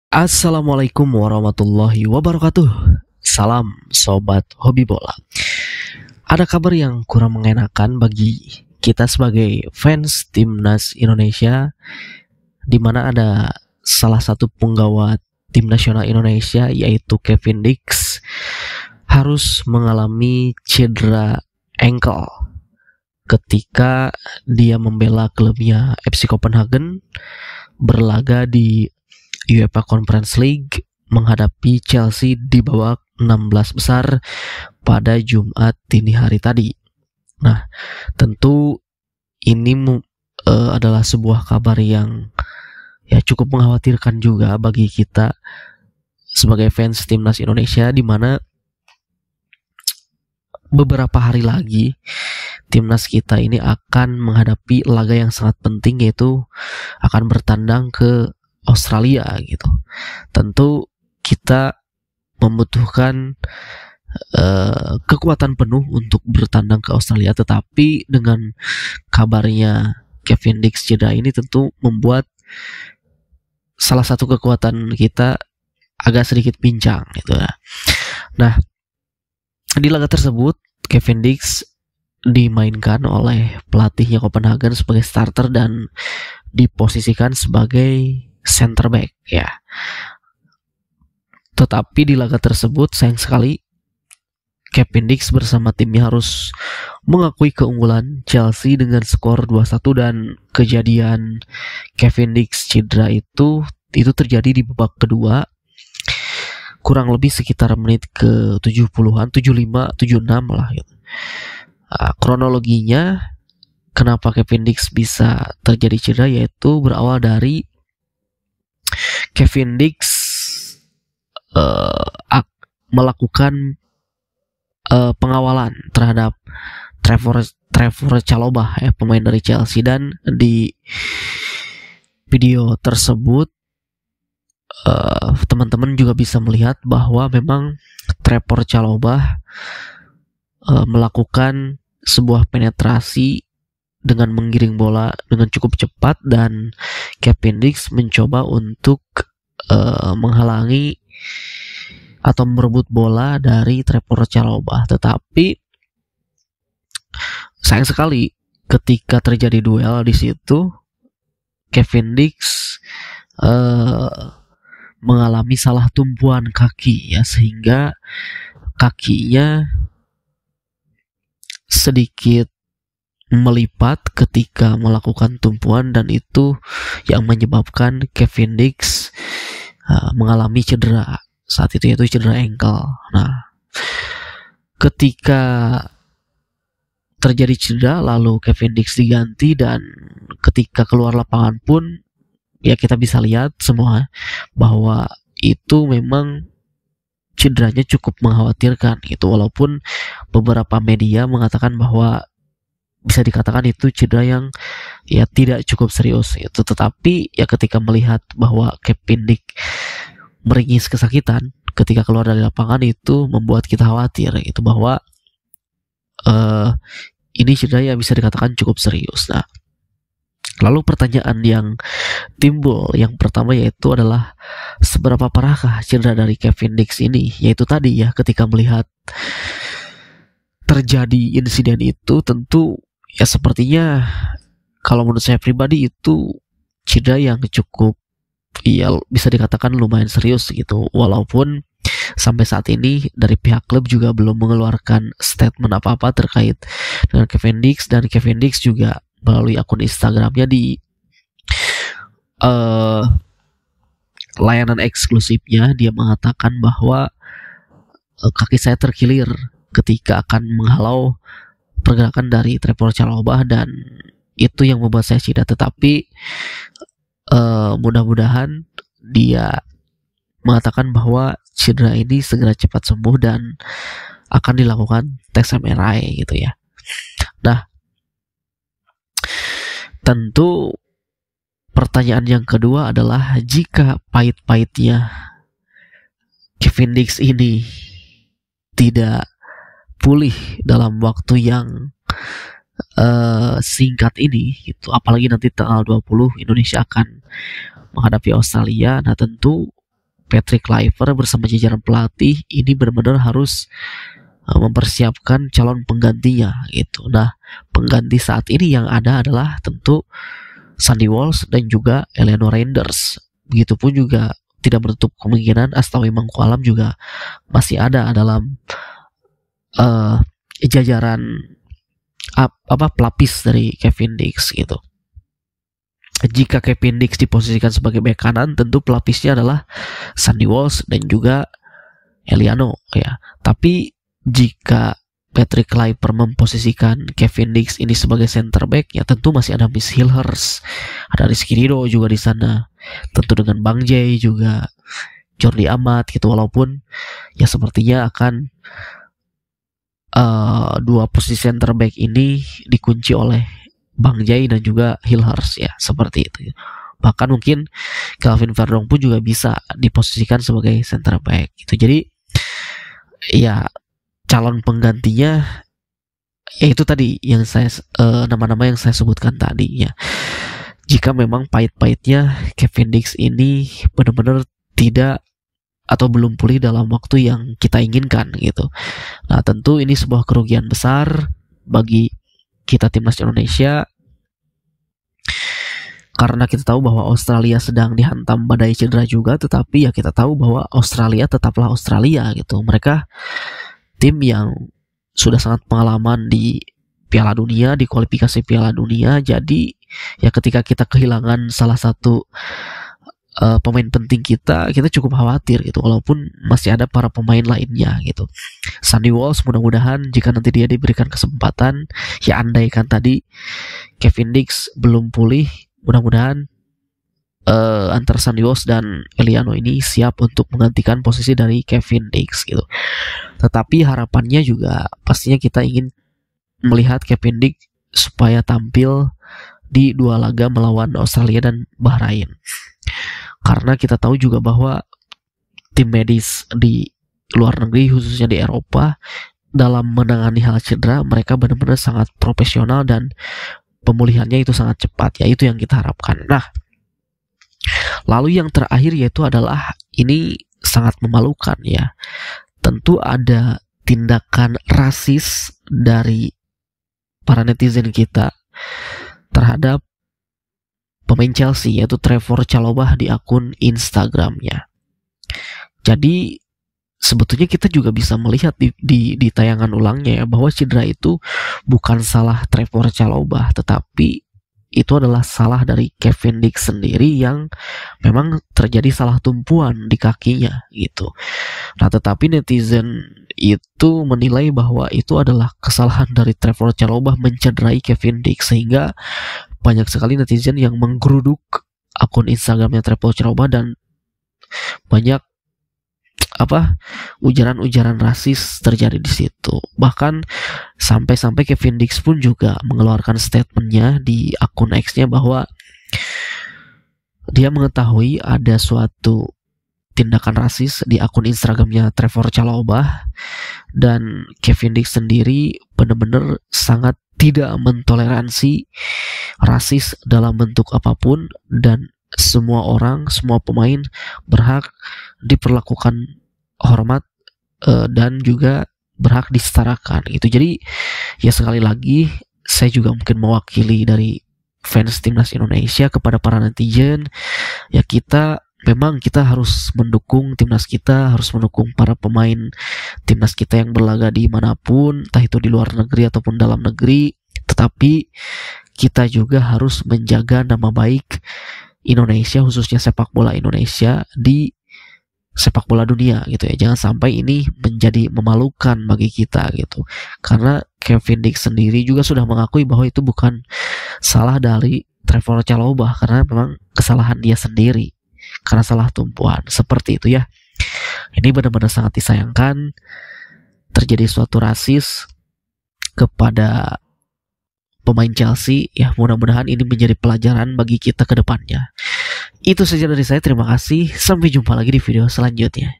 Assalamualaikum warahmatullahi wabarakatuh. Salam sobat hobi bola. Ada kabar yang kurang mengenakan bagi kita sebagai fans timnas Indonesia, di mana ada salah satu penggawa tim nasional Indonesia yaitu Kevin Dix harus mengalami cedera ankle ketika dia membela klubnya FC Copenhagen berlaga di UEFA Conference League menghadapi Chelsea di babak 16 besar pada Jumat dini hari tadi. Nah, tentu ini adalah sebuah kabar yang cukup mengkhawatirkan juga bagi kita sebagai fans timnas Indonesia, di mana beberapa hari lagi timnas kita ini akan menghadapi laga yang sangat penting, yaitu akan bertandang ke Australia gitu. Tentu kita membutuhkan kekuatan penuh untuk bertandang ke Australia, tetapi dengan kabarnya Kevin Dix cedera ini tentu membuat salah satu kekuatan kita agak sedikit pincang gitu ya. Nah, di laga tersebut Kevin Dix dimainkan oleh pelatihnya Copenhagen sebagai starter dan diposisikan sebagai center back ya. Tetapi di laga tersebut sayang sekali Kevin Dix bersama timnya harus mengakui keunggulan Chelsea dengan skor 2-1, dan kejadian Kevin Dix cedera itu terjadi di babak kedua, kurang lebih sekitar menit ke 70-an, 75, 76 lah gitu. Kronologinya kenapa Kevin Dix bisa terjadi cedera yaitu berawal dari Kevin Dix melakukan pengawalan terhadap Trevor Chalobah pemain dari Chelsea, dan di video tersebut teman-teman juga bisa melihat bahwa memang Trevor Chalobah melakukan sebuah penetrasi dengan menggiring bola dengan cukup cepat, dan Kevin Dix mencoba untuk menghalangi atau merebut bola dari Trevor Chalobah. Tetapi sayang sekali ketika terjadi duel di situ, Kevin Dix mengalami salah tumpuan kaki ya, sehingga kakinya sedikit melipat ketika melakukan tumpuan, dan itu yang menyebabkan Kevin Dix mengalami cedera saat itu, yaitu cedera ankle. Nah, ketika terjadi cedera lalu Kevin Dix diganti, dan ketika keluar lapangan pun ya kita bisa lihat semua bahwa itu memang cederanya cukup mengkhawatirkan gitu, walaupun beberapa media mengatakan bahwa bisa dikatakan itu cedera yang ya tidak cukup serius itu. Tetapi ya ketika melihat bahwa Kevin Dix meringis kesakitan ketika keluar dari lapangan, itu membuat kita khawatir gitu bahwa ini cedera yang bisa dikatakan cukup serius. Nah, lalu pertanyaan yang timbul yang pertama yaitu adalah seberapa parahkah cedera dari Kevin Dix ini, yaitu tadi ya ketika melihat terjadi insiden itu, tentu ya sepertinya kalau menurut saya pribadi itu cedera yang cukup ya bisa dikatakan lumayan serius gitu, walaupun sampai saat ini dari pihak klub juga belum mengeluarkan statement apa-apa terkait dengan Kevin Dix, dan Kevin Dix juga melalui akun Instagramnya di layanan eksklusifnya dia mengatakan bahwa kaki saya terkilir ketika akan menghalau pergerakan dari Trevor Chalobah, dan itu yang membuat saya cedera. Tetapi mudah-mudahan dia mengatakan bahwa cedera ini segera cepat sembuh dan akan dilakukan tes MRI gitu ya. Nah, tentu pertanyaan yang kedua adalah jika pahit-pahitnya Kevin Dix ini tidak pulih dalam waktu yang singkat ini gitu, apalagi nanti tanggal 20 Indonesia akan menghadapi Australia. Nah, tentu Patrick Kluivert bersama jajaran pelatih ini benar-benar harus mempersiapkan calon penggantinya gitu. Nah, pengganti saat ini yang ada adalah tentu Sandy Walsh dan juga Eleanor Renders. Begitupun juga tidak menutup kemungkinan Astawi Mangkualam juga masih ada dalam jajaran pelapis dari Kevin Dix gitu. Jika Kevin Dix diposisikan sebagai bek kanan, tentu pelapisnya adalah Sandy Walsh dan juga Eliano ya. Tapi jika Patrick Kluivert memposisikan Kevin Dix ini sebagai center back, ya tentu masih ada Miss Hillhurst, ada Rizky Ridho juga di sana. Tentu dengan Bang Jay juga, Jordi Amat gitu. Walaupun ya sepertinya akan dua posisi center back ini dikunci oleh Bang Jay dan juga Hillhurst ya, seperti itu. Bahkan mungkin Kelvin Verdong pun juga bisa diposisikan sebagai center back gitu. Jadi ya calon penggantinya yaitu tadi yang saya nama-nama yang saya sebutkan tadi ya. Jika memang pahit-pahitnya Kevin Dix ini benar-benar tidak atau belum pulih dalam waktu yang kita inginkan gitu. Nah, tentu ini sebuah kerugian besar bagi kita timnas Indonesia, karena kita tahu bahwa Australia sedang dihantam badai cedera juga, tetapi ya kita tahu bahwa Australia tetaplah Australia gitu. Mereka tim yang sudah sangat pengalaman di Piala Dunia, di kualifikasi Piala Dunia. Jadi ya ketika kita kehilangan salah satu pemain penting kita cukup khawatir gitu, walaupun masih ada para pemain lainnya gitu. Sandy Walsh mudah-mudahan jika nanti dia diberikan kesempatan, ya andaikan tadi Kevin Dix belum pulih, mudah-mudahan antara Sandy Walsh dan Eliano ini siap untuk menggantikan posisi dari Kevin Dix gitu. Tetapi harapannya juga pastinya kita ingin melihat Kevin Dix supaya tampil di dua laga melawan Australia dan Bahrain. Karena kita tahu juga bahwa tim medis di luar negeri, khususnya di Eropa, dalam menangani hal cedera mereka benar-benar sangat profesional dan pemulihannya itu sangat cepat. Ya itu yang kita harapkan. Nah, lalu yang terakhir yaitu adalah ini sangat memalukan ya. Tentu ada tindakan rasis dari para netizen kita terhadap pemain Chelsea yaitu Trevor Chalobah di akun Instagramnya. Jadi sebetulnya kita juga bisa melihat di tayangan ulangnya ya, bahwa cedera itu bukan salah Trevor Chalobah, tetapi itu adalah salah dari Kevin Dix sendiri yang memang terjadi salah tumpuan di kakinya gitu. Nah, tetapi netizen itu menilai bahwa itu adalah kesalahan dari Trevor Chalobah mencederai Kevin Dix, sehingga banyak sekali netizen yang menggeruduk akun Instagramnya Trevor Chalobah dan banyak ujaran-ujaran rasis terjadi di situ. Bahkan sampai Kevin Dix pun juga mengeluarkan statementnya di akun X-nya bahwa dia mengetahui ada suatu tindakan rasis di akun Instagramnya Trevor Chalobah, dan Kevin Dix sendiri benar-benar sangat tidak mentoleransi rasis dalam bentuk apapun, dan semua orang, semua pemain berhak diperlakukan hormat dan juga berhak disetarakan gitu. Jadi ya sekali lagi saya juga mungkin mewakili dari fans timnas Indonesia kepada para netizen, ya kita harus mendukung timnas kita, harus mendukung para pemain timnas kita yang berlaga di manapun, entah itu di luar negeri ataupun dalam negeri. Tetapi kita juga harus menjaga nama baik Indonesia, khususnya sepak bola Indonesia di sepak bola dunia gitu ya. Jangan sampai ini menjadi memalukan bagi kita gitu. Karena Kevin Dix sendiri juga sudah mengakui bahwa itu bukan salah dari Trevor Chalobah, karena memang kesalahan dia sendiri karena salah tumpuan. Seperti itu ya. Ini benar-benar sangat disayangkan terjadi suatu rasis kepada pemain Chelsea ya. Mudah-mudahan ini menjadi pelajaran bagi kita ke depannya. Itu saja dari saya, terima kasih. Sampai jumpa lagi di video selanjutnya.